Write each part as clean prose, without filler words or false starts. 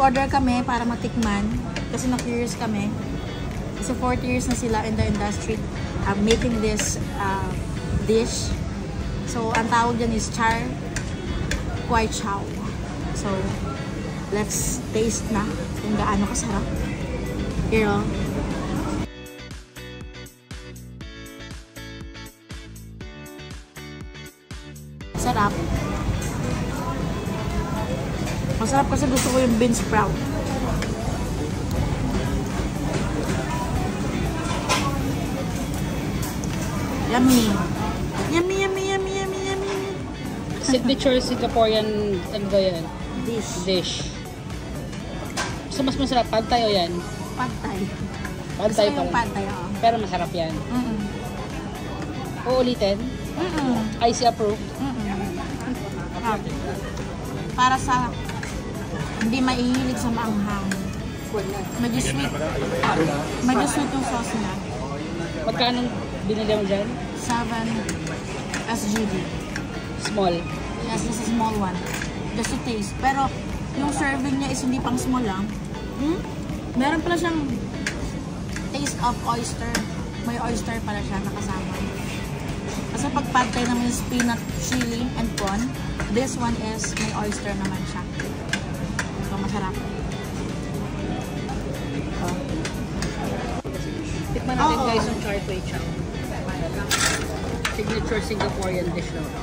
Nag-order kami para matikman kasi na-curious kami. So 40 years na sila in the industry making this dish. So ang tawag dyan is char kway chow. So let's taste na kung gaano kasarap. Here, oh. Sarap. Masarap kasi gusto ko yung bean sprout. Yummy. Yummy, yummy, yummy, yummy, yummy. Signature Singaporean, ano ba yan? Dish. So, mas masarap. Pad Thai o yan? Pad Thai. Pad Thai pa rin. Pad Thai, oh. Pero masarap yan. Uulitin? IC approved? Para sa hindi maihilig sa maanghang. Medyo sweet. Medyo sweet yung sauce niya. Magkano binili mo dyan? 7 SGD. Small? Yes, this is a small one. Just to taste. Pero yung serving niya is hindi pang small lang. Meron pala siyang taste of oyster. May oyster pala siya nakasama. Kasi pag pad thai naman is peanut, chili, and prawn. This one is may oyster naman siya. So, masarap. Tikman natin guys yung char kway chow. Signature Singaporean dish na ito.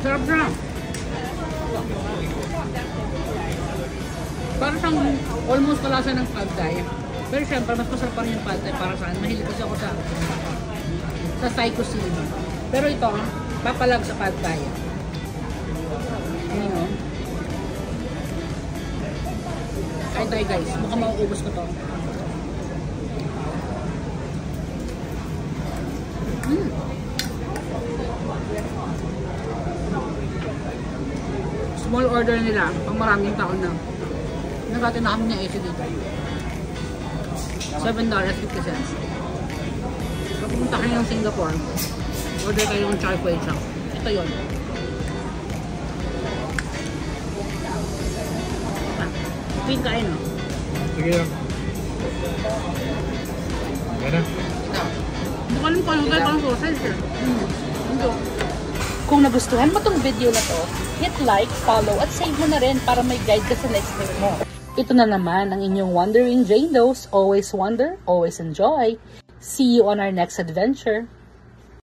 Sarap na! Parang siyang almost kalasa ng pad thai. Pero syempre, mas masarap pa rin yung pad thai para saan. Mahilig kasi ako sa Thai cuisine. Pero ito, papalag sa pad thai. Ano? Kain tayo guys. Mukhang mauubos ko to. Small order nila. Pang maraming taon na. Nagkati na kami ng AC dito. $7.50. Kung pumunta kayo ng Singapore, order kayo ng char kway chow. Ito yun. Queen kain, no? Sige lang. Gana? Hindi ko alam kung ano kayo pang sausage. Kung nagustuhan mo tong video na to, hit like, follow, at save mo na rin para may guide ka sa next video mo. Ito na naman ang inyong Wandering Jane Does. Always wonder, always enjoy. See you on our next adventure.